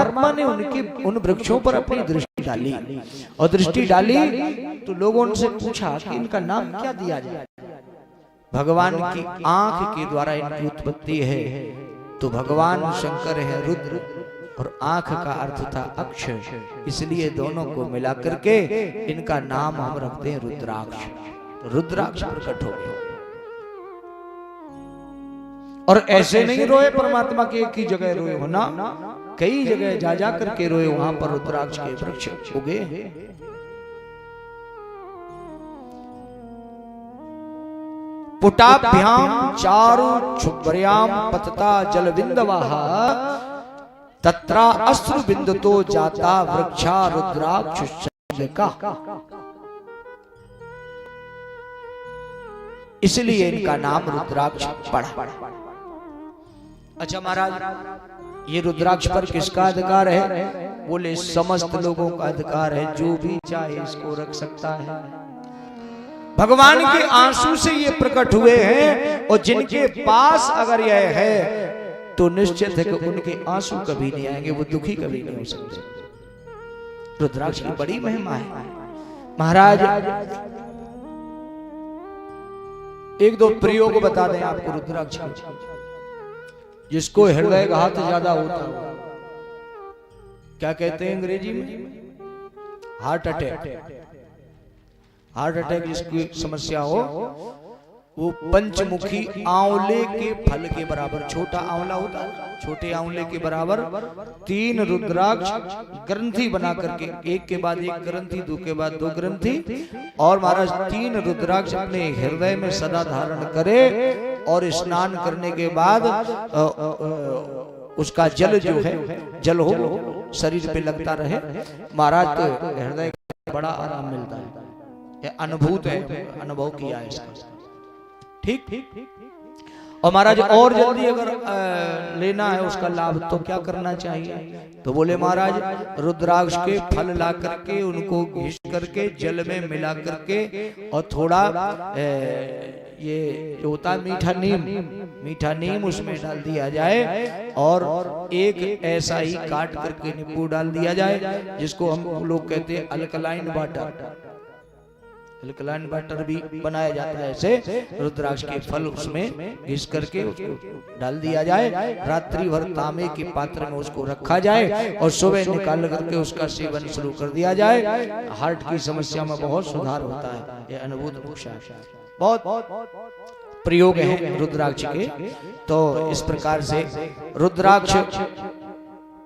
परमात्मा ने उन वृक्षों पर अपनी दृष्टि डाली, और दृष्टि डाली तो लोगों से पूछा कि इनका नाम क्या दिया जाए। भगवान की आंख के द्वारा इनकी उत्पत्ति है, तो भगवान शंकर है रुद्र, और आंख का अर्थ था अक्षर, इसलिए दोनों को मिला करके इनका नाम हम रखते हैं रुद्राक्ष। तो रुद्राक्ष प्रकट हो गए। और ऐसे नहीं रोए परमात्मा के एक ही जगह रोए हो ना, कई जगह जा जा करके रोए, वहां पर रुद्राक्ष के वृक्ष उगे। पुटाभ्याम चारु छुब्र्याम पतता जलबिंदवः तत्रा अश्रु बिंदुतो जाता वृक्षा रुद्राक्ष का। इसलिए इनका नाम रुद्राक्ष पड़ा। अच्छा महाराज, ये रुद्राक्ष पर किसका अधिकार है? बोले समस्त लोगों का अधिकार है, जो भी चाहे इसको रख सकता है। भगवान के आंसू से ये प्रकट हुए हैं, और जिनके पास अगर यह है तो निश्चित है कि उनके आंसू कभी नहीं आएंगे, वो दुखी कभी नहीं हो सकते। रुद्राक्ष की बड़ी महिमा है महाराज। एक दो प्रयोग बता दें आपको रुद्राक्ष के। जिसको हृदय घात ज्यादा होता है, क्या कहते हैं अंग्रेजी में? Heart attack. हार्ट अटैक जिसकी समस्या हो, वो पंचमुखी आंवले के फल के बराबर, छोटा आंवला होता है, छोटे आंवले के बराबर 3 रुद्राक्ष ग्रंथि बना करके, एक के बाद एक ग्रंथि, दो के बाद दो ग्रंथि, और महाराज 3 रुद्राक्ष अपने हृदय में सदा धारण करे, और स्नान करने के बाद उसका जल जो है, जल हो शरीर पे लगता रहे महाराज, तो हृदय को बड़ा आराम मिलता है। ये अनुभूत है, अनुभव किया है इसका। ठीक। और महाराज और जल्दी अगर लेना है उसका लाभ, तो क्या करना चाहिए? तो बोले महाराज रुद्राक्ष के फल ला करके उनको घिस करके जल में मिला करके, और थोड़ा ये जो होता है मीठा नीम उसमें डाल दिया जाए, और एक ऐसा ही काट करके नींबू डाल दिया जाए, जिसको हम लोग कहते हैं अल्कलाइन वाटर। अल्कलाइन वाटर भी बनाया जाता है ऐसे। रुद्राक्ष के फल उसमें घिस करके उसको डाल दिया जाए, रात्रि भर तांबे के पात्र में उसको रखा जाए, और सुबह निकाल करके उसका सेवन शुरू कर दिया जाए। हार्ट की समस्या में बहुत सुधार होता है। ये अनुभूत बहुत प्रयोग है रुद्राक्ष के। तो इस प्रकार से रुद्राक्ष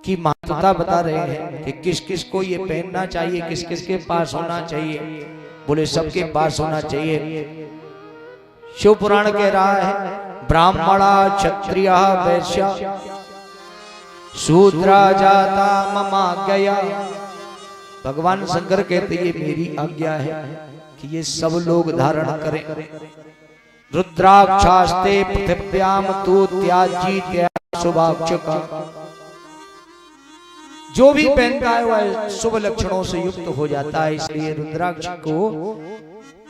की महत्वता बता रहे हैं कि किस किस को ये पहनना चाहिए, किस किस के पास होना चाहिए। बोले सबके पास होना चाहिए। शिव पुराण कह रहा है ब्राह्मणा क्षत्रिय वैश्य शूद्रा जाता ममाज्ञया। भगवान शंकर कहते ये मेरी आज्ञा है कि ये सब लोग धारण करें। रुद्राक्षास्ते पृथिव्याम तु त्याजी त्या शुभाक्ष का। जो भी पहनता है वह शुभ लक्षणों से युक्त हो जाता है, इसलिए रुद्राक्ष को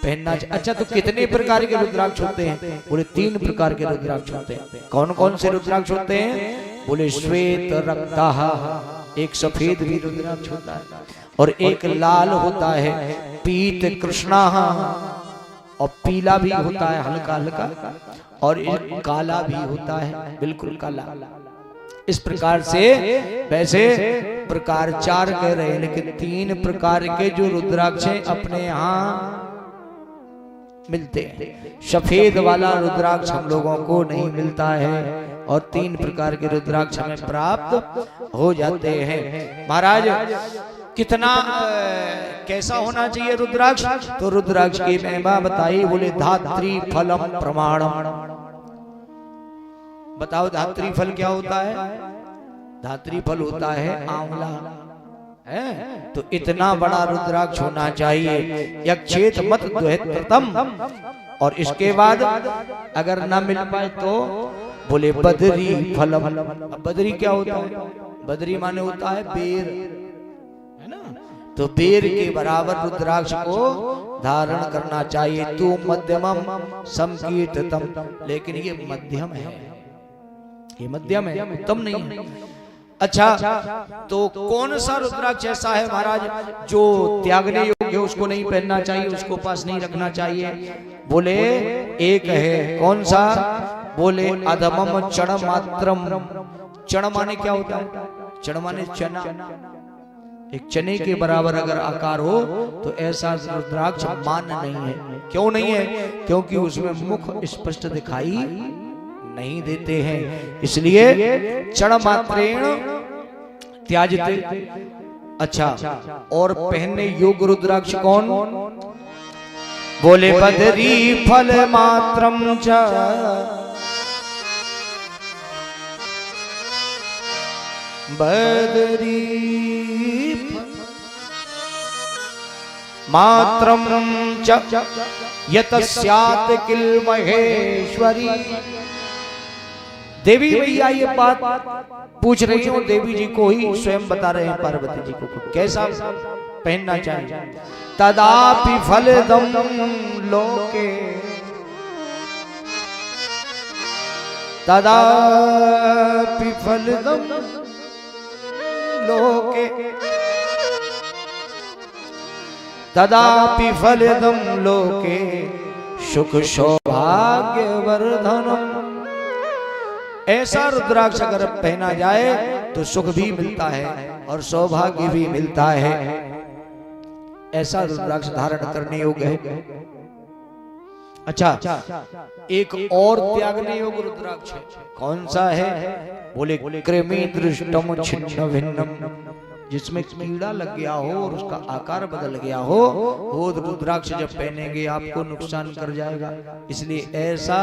पहनना चाहिए। अच्छा, तो कितने प्रकार के रुद्राक्ष होते हैं? बोले 3 प्रकार के रुद्राक्ष होते हैं। कौन कौन से रुद्राक्ष होते हैं? बोले श्वेत रक्तः, एक सफेद भी रुद्राक्ष होता है, और एक लाल होता है, पीत कृष्णः, और पीला भी होता है हल्का हल्का, और एक काला भी होता है बिल्कुल काला। इस प्रकार से वैसे प्रकार 4 कह रहे हैं, लेकिन 3 प्रकार के जो रुद्राक्ष हैं अपने यहाँ मिलते हैं। सफेद वाला रुद्राक्ष हम लोगों को नहीं मिलता है, और 3 प्रकार के रुद्राक्ष हमें प्राप्त हो जाते हैं। महाराज कितना कैसा होना चाहिए रुद्राक्ष? तो रुद्राक्ष की महिमा बताई। बोले धात्री फलम प्रमाणम। बताओ धात्री फल क्या होता है? धात्री फल होता है आंवला है। तो इतना बड़ा रुद्राक्ष होना चाहिए। यक्षेत मत द्वैतम। और इसके बाद अगर ना मिल पाए तो बोले बदरी फलम। बदरी क्या होता है? बदरी माने होता है बेर, है ना? तो बेर के बराबर रुद्राक्ष को धारण करना चाहिए। तू मध्यमम संकीर्ततम। लेकिन ये मध्यम है, ये मध्यम है, उत्तम नहीं है। अच्छा, तो कौन सा रुद्राक्ष ऐसा है महाराज जो त्यागने योग्य, उसको नहीं पहनना चाहिए, उसको पास नहीं रखना चाहिए? बोले एक है। कौन सा? बोले अधमम चण मात्रम। चण माने क्या होता है? चण माने चना। एक चने के बराबर अगर आकार हो तो ऐसा रुद्राक्ष मान्य नहीं है। क्यों नहीं है? क्योंकि उसमें मुख स्पष्ट दिखाई नहीं देते हैं, इसलिए चण मात्रेण त्याजते। अच्छा, और पहनने योग्य रुद्राक्ष कौन? बोले बदरी फल मात्रम च बदरी मात्रम च यतस्यात् किल महेश्वरी। देवी मैया ये बात पूछ रही हो, देवी जी को ही स्वयं बता रहे हैं पार्वती जी को कैसा पहनना चाहिए। तदापि फलदम लोके तदापि फलदम लोके तदापि फलदम लोके सुख सौभाग्य वर्धनम। ऐसा रुद्राक्ष अगर पहना जाए तो सुख भी मिलता है और सौभाग्य भी मिलता है। ऐसा रुद्राक्ष धारण करने योग्य है। अच्छा, एक और त्यागने योग्य रुद्राक्ष कौन सा है? बोले कृमि दृष्टम छिन्न भिन्नम। जिसमें कीड़ा लग गया हो और उसका आकार बदल गया हो, वो रुद्राक्ष जब पहनेंगे आपको नुकसान कर जाएगा। इसलिए ऐसा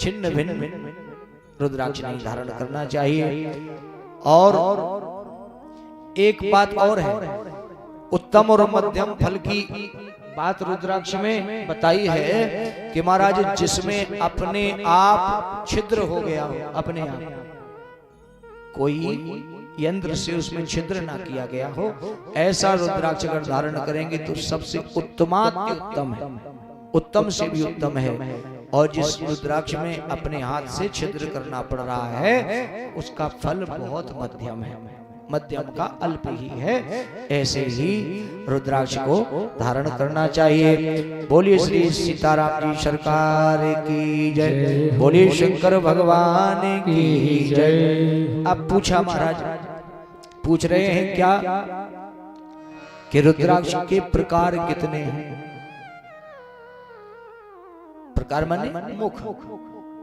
छिन्न भिन्न रुद्राक्ष नहीं धारण करना चाहिए। और एक बात और है, उत्तम और मध्यम फल की बात रुद्राक्ष में बताई है कि महाराज जिसमें अपने आप छिद्र हो गया हो, अपने आप कोई यंत्र से उसमें छिद्र ना किया गया हो, ऐसा रुद्राक्ष अगर धारण करेंगे तो सबसे उत्तमाति उत्तम है, उत्तम से भी उत्तम है। और जिस रुद्राक्ष में अपने हाथ से छिद्र करना पड़ रहा है उसका फल बहुत मध्यम है, मध्यम का अल्प ही है। ऐसे ही रुद्राक्ष को धारण करना चाहिए। बोलिए श्री सीताराम जी सरकार की जय, बोलिए शंकर भगवान की जय। अब पूछा महाराज, पूछ रहे हैं क्या कि रुद्राक्ष के प्रकार कितने हैं? प्रकार माने मुख,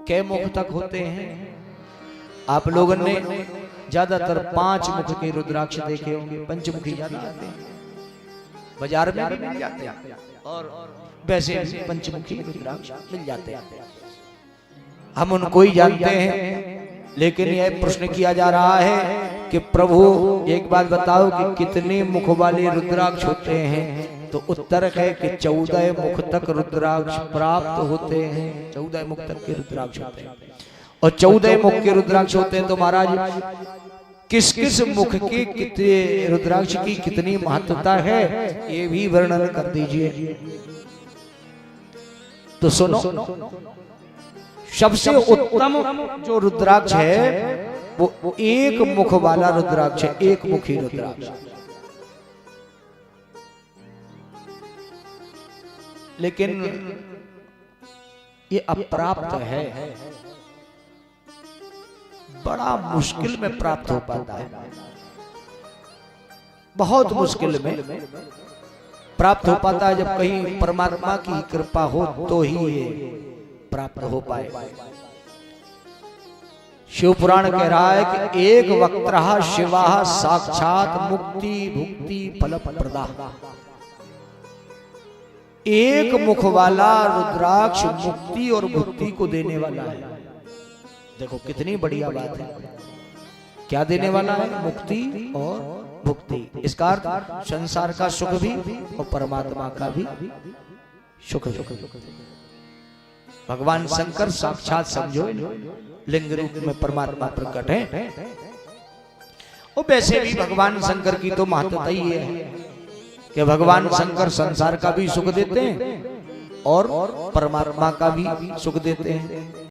कै मुख तक होते हैं? आप लोगों ने ज्यादातर 5 मुख के रुद्राक्ष देखे होंगे, पंचमुखी ज्यादा आते हैं, बाजार में भी मिल जाते हैं और वैसे भी पंचमुखी रुद्राक्ष मिल जाते हैं। हम उनको ही जानते हैं, लेकिन यह प्रश्न किया जा रहा है कि प्रभु एक बात बताओ कि कितने मुख वाले रुद्राक्ष होते हैं? तो उत्तर है कि 14 मुख तक रुद्राक्ष प्राप्त होते हैं। 14 मुख तक के रुद्राक्ष होते हैं और 14 मुख के रुद्राक्ष होते हैं। तो महाराज किस किस मुख के कितने रुद्राक्ष की कितनी महत्वता है ये भी वर्णन कर दीजिए। तो सुनो, सबसे उत्तम जो रुद्राक्ष है वो एक मुख वाला रुद्राक्ष है, एक मुखी रुद्राक्ष। लेकिन ये अप्राप्त है, बड़ा मुश्किल में प्राप्त हो पाता है, बहुत मुश्किल में प्राप्त हो पाता है। जब कहीं परमात्मा की कृपा हो तो ही ये प्राप्त हो पाए। शिव पुराण कह रहा है कि एक वक्त्रः शिवः साक्षात मुक्ति भुक्ति फल प्रदा। एक मुख वाला रुद्राक्ष मुक्ति और भुक्ति को देने वाला है। देखो कितनी बढ़िया बात है। क्या देने वाला है? मुक्ति और भुक्ति। इसका अर्थ संसार का सुख भी और परमात्मा का भी सुख। भगवान शंकर साक्षात समझो लिंग रूप में परमात्मा प्रकट है। और वैसे भी भगवान शंकर की तो महत्ता ही है कि भगवान शंकर संसार का भी सुख देते हैं और परमात्मा का भी सुख देते हैं।